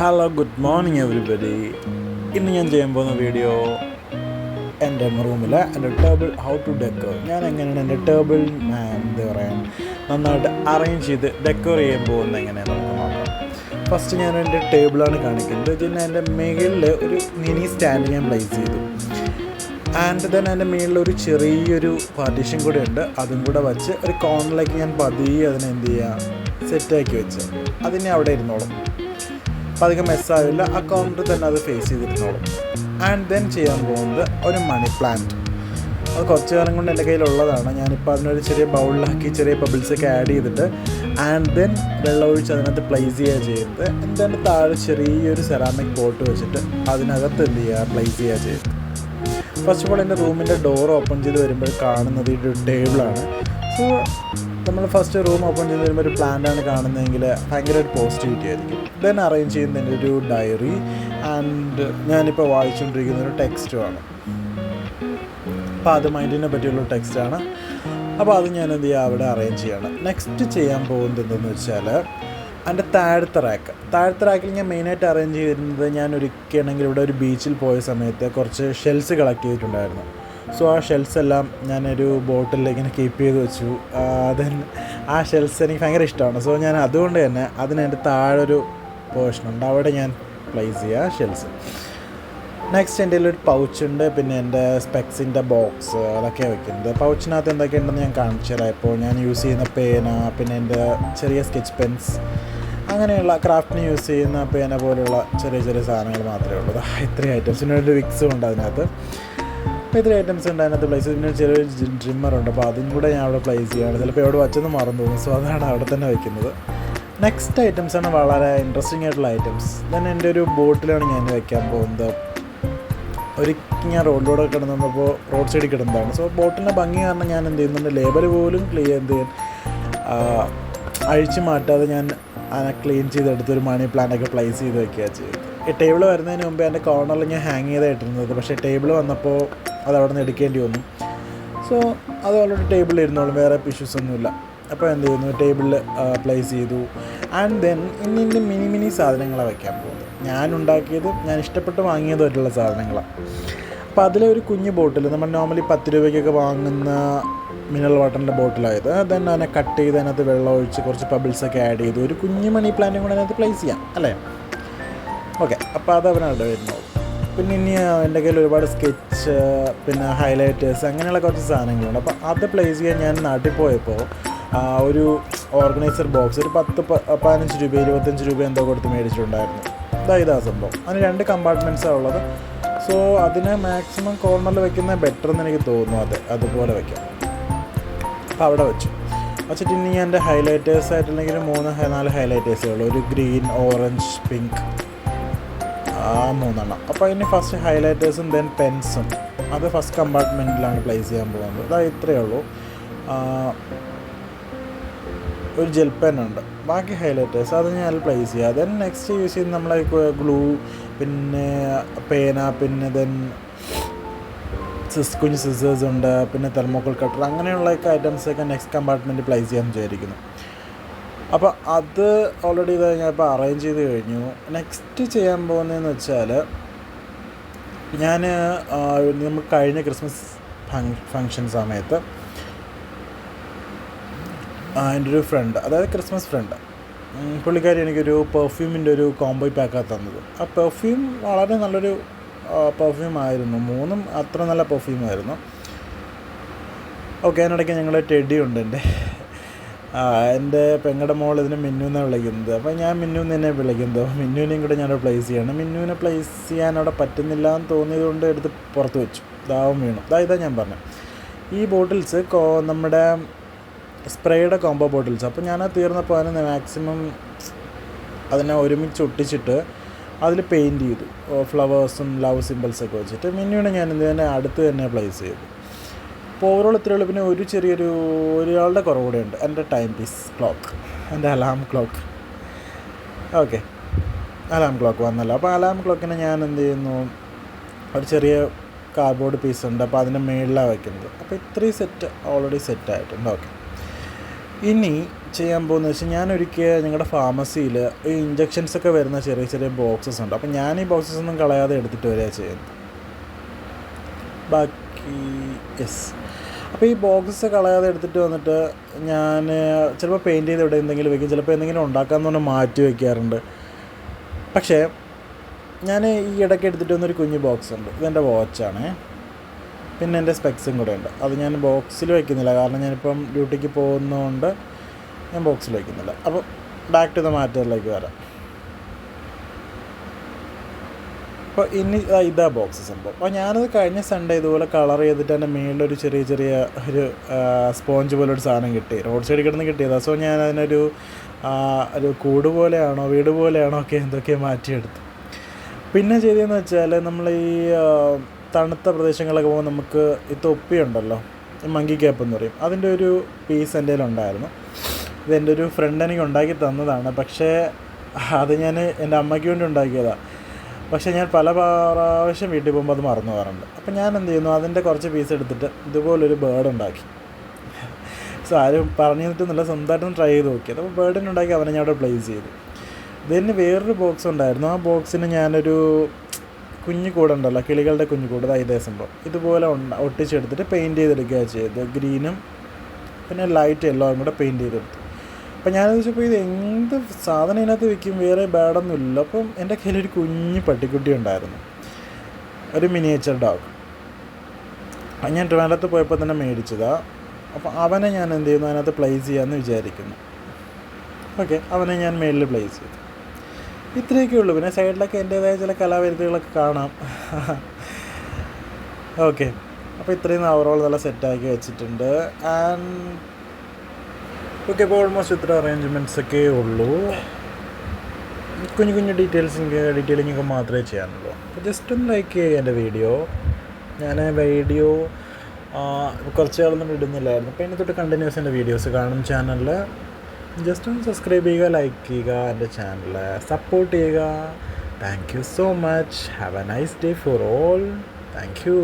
Hello good morning everybody. ഇന്ന് ഞാൻ ചെയ്യാൻ പോകുന്ന വീഡിയോ എൻ്റെ റൂമിലെ എൻ്റെ ടേബിൾ ഹൗ ടു ഡെക്കോർ. ഞാൻ എങ്ങനെയാണ് എൻ്റെ ടേബിൾ എന്താ പറയുക നന്നായിട്ട് അറേഞ്ച് ചെയ്ത് ഡെക്കോർ ചെയ്യാൻ പോകുന്നത് എങ്ങനെയാണ് നമുക്ക് നോക്കാം. ഫസ്റ്റ് ഞാൻ എൻ്റെ ടേബിളാണ് കാണിക്കുന്നത്. പിന്നെ എൻ്റെ മുകളിൽ ഒരു മിനി സ്റ്റാൻഡ് ഞാൻ പ്ലേസ് ചെയ്തു. ആൻഡ് ദെൻ എൻ്റെ മുകളിൽ ഒരു ചെറിയൊരു പാർട്ടീഷൻ കൂടെ ഉണ്ട്. അതും കൂടെ വച്ച് ഒരു കോർണറിലേക്ക് ഞാൻ പതിയെ അതിനെ എന്ത് ചെയ്യുക സെറ്റാക്കി വെച്ച് അതിനെ അവിടെ ഇരുന്നോളും. അപ്പോൾ അധികം മെസ്സാവില്ല. ആ കൗണ്ടർ തന്നെ അത് ഫേസ് ചെയ്തിരുന്നോളും. ആൻഡ് ദെൻ ചെയ്യാൻ പോകുന്നത് ഒരു മണി പ്ലാന്റ്. അത് കുറച്ച് കാലം കൊണ്ട് എൻ്റെ കയ്യിലുള്ളതാണ്. ഞാനിപ്പോൾ അതിനൊരു ചെറിയ ബൗളിലാക്കി ചെറിയ ബബിൾസൊക്കെ ആഡ് ചെയ്തിട്ട് ആൻഡ് ദെൻ വെള്ളം ഒഴിച്ച് അതിനകത്ത് പ്ലേസ് ചെയ്യുക ചെയ്യുന്നത്. എന്നിട്ട് താഴെ ചെറിയൊരു സെറാമിക് പോട്ട് വെച്ചിട്ട് അതിനകത്ത് എന്ത് ചെയ്യുക പ്ലേസ് ചെയ്യുക ചെയ്യുന്നത്. ഫസ്റ്റ് ഓഫ് ഓൾ എൻ്റെ റൂമിൻ്റെ ഡോർ ഓപ്പൺ ചെയ്ത് വരുമ്പോൾ കാണുന്നത് ഈ ഒരു ടേബിളാണ്. സോ നമ്മൾ ഫസ്റ്റ് റൂം ഓപ്പൺ ചെയ്ത് വരുമ്പോൾ ഒരു പ്ലാന്റാണ് കാണുന്നതെങ്കിൽ ഭയങ്കരമായിട്ട് പോസിറ്റിവിറ്റി ആയിരിക്കും. ദെൻ അറേഞ്ച് ചെയ്യുന്നതിൻ്റെ ഒരു ഡയറി ആൻഡ് ഞാനിപ്പോൾ വായിച്ചുകൊണ്ടിരിക്കുന്ന ഒരു ടെക്സ്റ്റുമാണ്. അപ്പോൾ അത് മൈൻഡിനെ പറ്റിയുള്ള ടെക്സ്റ്റാണ്. അപ്പോൾ അത് ഞാൻ എന്ത് ചെയ്യുക അവിടെ അറേഞ്ച് ചെയ്യണം. നെക്സ്റ്റ് ചെയ്യാൻ പോകുന്നത് എന്തെന്ന് വെച്ചാൽ എൻ്റെ താഴത്തെ റാക്കിൽ ഞാൻ മെയിനായിട്ട് അറേഞ്ച് ചെയ്തിരുന്നത് ഞാൻ ഒരിക്കലാണെങ്കിൽ ഇവിടെ ഒരു ബീച്ചിൽ പോയ സമയത്ത് കുറച്ച് ഷെൽസ് കളക്ട് ചെയ്തിട്ടുണ്ടായിരുന്നു. സോ ആ ഷെൽസ് എല്ലാം ഞാനൊരു ബോട്ടിലേക്ക് ഇങ്ങനെ കീപ്പ് ചെയ്ത് വെച്ചു. ദെൻ ആ ഷെൽസ് എനിക്ക് ഭയങ്കര ഇഷ്ടമാണ്. സോ ഞാൻ അതുകൊണ്ട് തന്നെ അതിനെൻ്റെ താഴൊരു പോർഷനുണ്ട്, അവിടെ ഞാൻ പ്ലേസ് ചെയ്യുക ഷെൽസ്. നെക്സ്റ്റ് എൻ്റെ ഒരു പൗച്ചുണ്ട്. പിന്നെ എൻ്റെ സ്പെക്സിൻ്റെ ബോക്സ് അതൊക്കെയാണ് വെക്കുന്നത്. പൗച്ചിനകത്ത് എന്തൊക്കെയുണ്ടെന്ന് ഞാൻ കാണിച്ചു തരാം. ഇപ്പോൾ ഞാൻ യൂസ് ചെയ്യുന്ന പേന, പിന്നെ എൻ്റെ ചെറിയ സ്കെച്ച് പെൻസ്, അങ്ങനെയുള്ള ക്രാഫ്റ്റിന് യൂസ് ചെയ്യുന്ന പേന പോലുള്ള ചെറിയ ചെറിയ സാധനങ്ങൾ മാത്രമേ ഉള്ളൂ. ഇത്രയും ഐറ്റംസ്. പിന്നെ ഒരു വിക്സും ഉണ്ട് അതിനകത്ത്. അപ്പോൾ ഇത്രയും ഐറ്റംസ് ഉണ്ട് അതിനകത്ത് പ്ലേസ് ചെയ്ത്. പിന്നെ ചെറിയൊരു ഡ്രിമ്മറുണ്ട്. അപ്പോൾ അതും കൂടെ ഞാൻ അവിടെ പ്ലേസ് ചെയ്യുകയാണ്. ചിലപ്പോൾ എവിടെ വച്ചെന്ന് മറന്നു പോകും. സോ അതാണ് അവിടെ തന്നെ വയ്ക്കുന്നത്. നെക്സ്റ്റ് ഐറ്റംസാണ് വളരെ ഇൻട്രസ്റ്റിംഗ് ആയിട്ടുള്ള ഐറ്റംസ്. ദെൻ എൻ്റെ ഒരു ബോട്ടിലാണ് ഞാൻ വയ്ക്കാൻ പോകുന്നത്. ഞാൻ റോഡിലൂടെ കിടന്നപ്പോൾ റോഡ് സൈഡിൽ കിടന്നതാണ്. സോ ബോട്ടിൻ്റെ ഭംഗി കാരണം ഞാൻ എന്ത് ചെയ്യുന്നുണ്ട്, ലേബൽ പോലും എന്ത് ചെയ്യാൻ അഴിച്ചു മാറ്റാതെ ഞാൻ അതിനെ ക്ലീൻ ചെയ്തെടുത്ത് ഒരു മണി പ്ലാന്റൊക്കെ പ്ലേസ് ചെയ്ത് വയ്ക്കുകയാണ് ചെയ്തത്. ഈ ടേബിൾ വരുന്നതിന് മുമ്പേ എൻ്റെ കോർണറിൽ ഞാൻ ഹാങ് ചെയ്തായിട്ടിരുന്നത്. പക്ഷേ ടേബിൾ വന്നപ്പോൾ അത് അവിടെ നിന്ന് എടുക്കേണ്ടി വന്നു. സോ അത് ഓൾറെഡി ടേബിളിൽ ഇരുന്നോളും, വേറെ ഇഷ്യൂസ് ഒന്നുമില്ല. അപ്പോൾ എന്ത് ചെയ്യുന്നു, ടേബിളിൽ പ്ലേസ് ചെയ്തു. ആൻഡ് ദെൻ ഇന്ന് മിനി സാധനങ്ങളാണ് വയ്ക്കാൻ പോകുന്നത്. ഞാൻ ഇഷ്ടപ്പെട്ട് വാങ്ങിയതായിട്ടുള്ള സാധനങ്ങളാണ്. അപ്പോൾ അതിലെ ഒരു കുഞ്ഞ് ബോട്ടിൽ നമ്മൾ നോർമലി 10 രൂപയ്ക്കൊക്കെ വാങ്ങുന്ന മിനറൽ വാട്ടറിൻ്റെ ബോട്ടിലായത്. ദെൻ അതിനെ കട്ട് ചെയ്ത് അതിനകത്ത് വെള്ളം ഒഴിച്ച് കുറച്ച് പബിൾസൊക്കെ ആഡ് ചെയ്തു ഒരു കുഞ്ഞ് മണി പ്ലാന്റും കൂടെ അതിനകത്ത് പ്ലേസ് ചെയ്യാം അല്ലേ. ഓക്കെ, അപ്പോൾ അത് അവനവിടെ വരുന്നു. പിന്നെ ഇനി എൻ്റെ കയ്യിൽ ഒരുപാട് സ്കെച്ച്, പിന്നെ ഹൈലൈറ്റേഴ്സ്, അങ്ങനെയുള്ള കുറച്ച് സാധനങ്ങളുണ്ട്. അപ്പോൾ അത് പ്ലേസ് ചെയ്യാൻ ഞാൻ നാട്ടിൽ പോയപ്പോൾ ഒരു ഓർഗനൈസർ ബോക്സ് ഒരു 15 രൂപ 25 രൂപ എന്തോ കൊടുത്ത് മേടിച്ചിട്ടുണ്ടായിരുന്നു. ഇതാ സംഭവം. അതിന് 2 കമ്പാർട്ട്മെൻറ്റ്സാണ് ഉള്ളത്. സോ അതിന് മാക്സിമം കോർണറിൽ വെക്കുന്നത് ബെറ്റർ എന്ന് എനിക്ക് തോന്നുന്നു. അതുപോലെ വയ്ക്കാം. അപ്പോൾ അവിടെ വച്ചിട്ട് ഇനി ഞാൻ എൻ്റെ ഹൈലൈറ്റേഴ്സ് ആയിട്ടുണ്ടെങ്കിൽ 3-4 ഹൈലൈറ്റേഴ്സേ ഉള്ളൂ. ഒരു ഗ്രീൻ, ഓറഞ്ച്, പിങ്ക്, 3 അപ്പോൾ അതിന് ഫസ്റ്റ് ഹൈലൈറ്റേഴ്സും ദെൻ പെൻസും അത് ഫസ്റ്റ് കമ്പാർട്ട്മെൻറ്റിലാണ് പ്ലേസ് ചെയ്യാൻ പോകുന്നത്. ഇത്രയേ ഉള്ളൂ. ഒരു ജെൽ പെന്നുണ്ട്. ബാക്കി ഹൈലൈറ്റേഴ്സ് അത് ഞാൻ പ്ലേസ് ചെയ്യുക. ദെൻ നെക്സ്റ്റ് യൂസ് ചെയ്യുന്ന നമ്മളെ ഗ്ലൂ, പിന്നെ പേന, പിന്നെ ദെൻ കുഞ്ഞ് സിസേഴ്സ് ഉണ്ട്, പിന്നെ തെർമോക്കോൾ കട്ടർ, അങ്ങനെയുള്ള ഐറ്റംസൊക്കെ നെക്സ്റ്റ് കമ്പാർട്ട്മെൻറ്റ് പ്ലേസ് ചെയ്യാൻ വിചാരിക്കുന്നു. അപ്പോൾ അത് ഓൾറെഡി ഞാൻ ഇപ്പോൾ അറേഞ്ച് ചെയ്ത് കഴിഞ്ഞു. നെക്സ്റ്റ് ചെയ്യാൻ പോകുന്നതെന്ന് വെച്ചാൽ നമ്മൾ കഴിഞ്ഞ ക്രിസ്മസ് ഫങ്ഷൻ സമയത്ത് എൻ്റെ ഒരു ഫ്രണ്ട്, അതായത് ക്രിസ്മസ് ഫ്രണ്ട്, പുള്ളിക്കാരി എനിക്കൊരു പെർഫ്യൂമിൻ്റെ ഒരു കോംബോ പാക്കാണ് തന്നത്. ആ പെർഫ്യൂം വളരെ നല്ലൊരു പെർഫ്യൂമായിരുന്നു. 3 അത്ര നല്ല പെർഫ്യൂമായിരുന്നു. ഓക്കെ, അതിനിടയ്ക്ക് ഞങ്ങളുടെ ടെഡി ഉണ്ട്. എൻ്റെ പെങ്ങളുടെ മോൾ ഇതിനെ മിന്നു എന്നാണ് വിളിക്കുന്നത്. അപ്പോൾ ഞാൻ മിന്നു എന്ന് തന്നെ വിളിക്കുന്നത്. മിന്നുവിനെയും കൂടെ ഞാനവിടെ പ്ലേസ് ചെയ്യണം. മിന്നുവിനെ പ്ലേസ് ചെയ്യാൻ അവിടെ പറ്റുന്നില്ല എന്ന് തോന്നിയത് കൊണ്ട് എടുത്ത് പുറത്ത് വെച്ചു. ദാവും വീണു. ഇതാ ഞാൻ പറഞ്ഞത്. ഈ ബോട്ടിൽസ് നമ്മുടെ സ്പ്രേയുടെ കോംബോ ബോട്ടിൽസ്. അപ്പോൾ ഞാനത് തീർന്നപ്പോൾ അതിന് മാക്സിമം അതിനെ ഒരുമിച്ച് ഒട്ടിച്ചിട്ട് അതിൽ പെയിൻറ്റ് ചെയ്തു. ഫ്ലവേഴ്സും ലവ് സിമ്പിൾസൊക്കെ വെച്ചിട്ട് മിന്നുവിനെ ഞാൻ ഇതിനെ അടുത്ത് തന്നെ പ്ലേസ് ചെയ്തു. അപ്പോൾ ഓവറോൾ ഇത്രയുള്ളൂ. പിന്നെ ഒരാളുടെ കുറവ് കൂടെ ഉണ്ട്. എൻ്റെ ടൈം പീസ് ക്ലോക്ക്, എൻ്റെ alarm clock. Okay, alarm clock വന്നല്ലോ. അപ്പോൾ അലാം ക്ലോക്കിനെ ഞാൻ എന്ത് ചെയ്യുന്നു, ഒരു ചെറിയ കാർഡ്ബോർഡ് പീസ് ഉണ്ട്. അപ്പോൾ അതിൻ്റെ മുകളിലാണ് വയ്ക്കുന്നത്. അപ്പോൾ ഇത്രയും സെറ്റ് ഓൾറെഡി സെറ്റായിട്ടുണ്ട്. ഓക്കെ, ഇനി ചെയ്യാൻ പോകുന്നത് വെച്ചാൽ ഞാനൊരിക്കൽ ഞങ്ങളുടെ ഫാർമസിയിൽ ഈ ഇഞ്ചക്ഷൻസൊക്കെ വരുന്ന ചെറിയ ചെറിയ ബോക്സസ് ഉണ്ട്. അപ്പോൾ ഞാൻ ഈ ബോക്സസ് ഒന്നും കളയാതെ എടുത്തിട്ട് വരിക ചെയ്യുന്നത്. ബാക്കി യെസ്. അപ്പോൾ ഈ ബോക്സസ് കളയാതെ എടുത്തിട്ട് വന്നിട്ട് ഞാൻ ചിലപ്പോൾ പെയിൻറ്റ് ചെയ്ത് ഇവിടെ എന്തെങ്കിലും വെക്കും, ചിലപ്പോൾ എന്തെങ്കിലും ഉണ്ടാക്കാമെന്ന് പറഞ്ഞാൽ മാറ്റി വയ്ക്കാറുണ്ട്. പക്ഷേ ഞാൻ ഈ ഇടയ്ക്ക് എടുത്തിട്ട് വന്നൊരു കുഞ്ഞ് ബോക്സ് ഉണ്ട്. ഇതെൻ്റെ വാച്ചാണ്, പിന്നെ എൻ്റെ സ്പെക്സും കൂടെ ഉണ്ട്. അത് ഞാൻ ബോക്സിൽ വയ്ക്കുന്നില്ല, കാരണം ഞാനിപ്പം ഡ്യൂട്ടിക്ക് പോകുന്നതുകൊണ്ട് ഞാൻ ബോക്സിൽ വയ്ക്കുന്നില്ല. അപ്പോൾ ബാക്ക് ടു ദ മാറ്ററിലേക്ക് വരാം. അപ്പോൾ ഇനി ഇതാ ബോക്സ് സംഭവം. അപ്പോൾ ഞാനത് കഴിഞ്ഞ സൺഡേ ഇതുപോലെ കളർ ചെയ്തിട്ട് എൻ്റെ മേളിലൊരു ചെറിയ ചെറിയ ഒരു സ്പോഞ്ച് പോലെ ഒരു സാധനം കിട്ടി, റോഡ് സൈഡിൽ കിടന്ന് കിട്ടിയതാണ്. സോ ഞാൻ അതിനൊരു കൂട് പോലെയാണോ വീട് പോലെയാണോ ഒക്കെ എന്തൊക്കെ മാറ്റിയെടുത്തു. പിന്നെ ചെയ്തതെന്ന് വെച്ചാൽ നമ്മൾ ഈ തണുത്ത പ്രദേശങ്ങളൊക്കെ പോകുമ്പോൾ നമുക്ക് ഈ തൊപ്പിയുണ്ടല്ലോ, ഈ മങ്കി ക്യാപ്പ് എന്ന് പറയും, അതിൻ്റെ ഒരു പീസ് എൻ്റെ കയ്യിലുണ്ടായിരുന്നു. ഇതെൻ്റെ ഒരു ഫ്രണ്ട് എനിക്ക് ഉണ്ടാക്കി തന്നതാണ്. പക്ഷേ അത് ഞാൻ എൻ്റെ അമ്മയ്ക്ക് വേണ്ടി ഉണ്ടാക്കിയതാണ്. പക്ഷേ ഞാൻ പല പ്രാവശ്യം വീട്ടിൽ പോകുമ്പോൾ അത് മറന്നു പോകാറുണ്ട്. അപ്പോൾ ഞാൻ എന്ത് ചെയ്യുന്നു, അതിൻ്റെ കുറച്ച് പീസ് എടുത്തിട്ട് ഇതുപോലൊരു ബേർഡ് ഉണ്ടാക്കി. സോ ആരും പറഞ്ഞു തന്നിട്ടൊന്നുമില്ല, സ്വന്തമായിട്ടൊന്ന് ട്രൈ ചെയ്ത് നോക്കിയത്. അപ്പോൾ ബേർഡിനുണ്ടാക്കി അവനെ ഞാൻ അവിടെ പ്ലേസ് ചെയ്തു. ഇതിന് വേറൊരു ബോക്സ് ഉണ്ടായിരുന്നു. ആ ബോക്സിന് ഞാനൊരു കുഞ്ഞു കൂടുണ്ടല്ലോ, കിളികളുടെ കുഞ്ഞു കൂട്, ഇതേ സംഭവം ഇതുപോലെ ഒട്ടിച്ചെടുത്തിട്ട് പെയിൻറ്റ് ചെയ്തെടുക്കുക ചെയ്ത്, ഗ്രീനും പിന്നെ ലൈറ്റ് യെല്ലോയും കൂടെ പെയിൻറ്റ് ചെയ്തെടുത്തു. അപ്പം ഞാനത് വെച്ചപ്പോൾ ഇത് എന്ത് സാധനം ഇതിനകത്ത് വയ്ക്കും, വേറെ ബാഡൊന്നുമില്ല. അപ്പം എൻ്റെ കയ്യിലൊരു കുഞ്ഞ് പട്ടിക്കുട്ടി ഉണ്ടായിരുന്നു, ഒരു മിനിയേച്ചർ ഡോഗ്. ഞാൻ ട്രിവാൻഡ്രത്ത് പോയപ്പോൾ തന്നെ മേടിച്ചതാണ്. അപ്പോൾ അവനെ ഞാൻ എന്ത് ചെയ്യുന്നു, അതിനകത്ത് പ്ലേസ് ചെയ്യാമെന്ന് വിചാരിക്കുന്നു. ഓക്കെ, അവനെ ഞാൻ മേളിൽ പ്ലേസ് ചെയ്തു. ഇത്രയൊക്കെ ഉള്ളൂ. പിന്നെ സൈഡിലൊക്കെ എൻ്റേതായ ചില കലാവിരുദ്ധകളൊക്കെ കാണാം. ഓക്കെ, അപ്പോൾ ഇത്രയും ഓവറോൾ നല്ല സെറ്റാക്കി വെച്ചിട്ടുണ്ട്. ആൻഡ് ഓക്കെ, ഇപ്പോൾ ഓൾമോസ്റ്റ് ഇത്ര അറേഞ്ച്മെൻറ്റ്സൊക്കെ ഉള്ളൂ. കുഞ്ഞു കുഞ്ഞു ഡീറ്റെയിലിങ്ങൊക്കെ മാത്രമേ ചെയ്യാനുള്ളൂ. അപ്പോൾ ജസ്റ്റ് ഒന്ന് ലൈക്ക് ചെയ്യുക എൻ്റെ വീഡിയോ. ഞാൻ വീഡിയോ കുറച്ച് കാലൊന്നും ഇടുന്നില്ലായിരുന്നു. അപ്പോൾ ഇനി തൊട്ട് കണ്ടിന്യൂസ് എൻ്റെ വീഡിയോസ് കാണും ചാനലിൽ. ജസ്റ്റ് ഒന്ന് സബ്സ്ക്രൈബ് ചെയ്യുക, ലൈക്ക് ചെയ്യുക, എൻ്റെ ചാനൽ സപ്പോർട്ട് ചെയ്യുക. Thank you so much. Have A nice day for all. Thank you.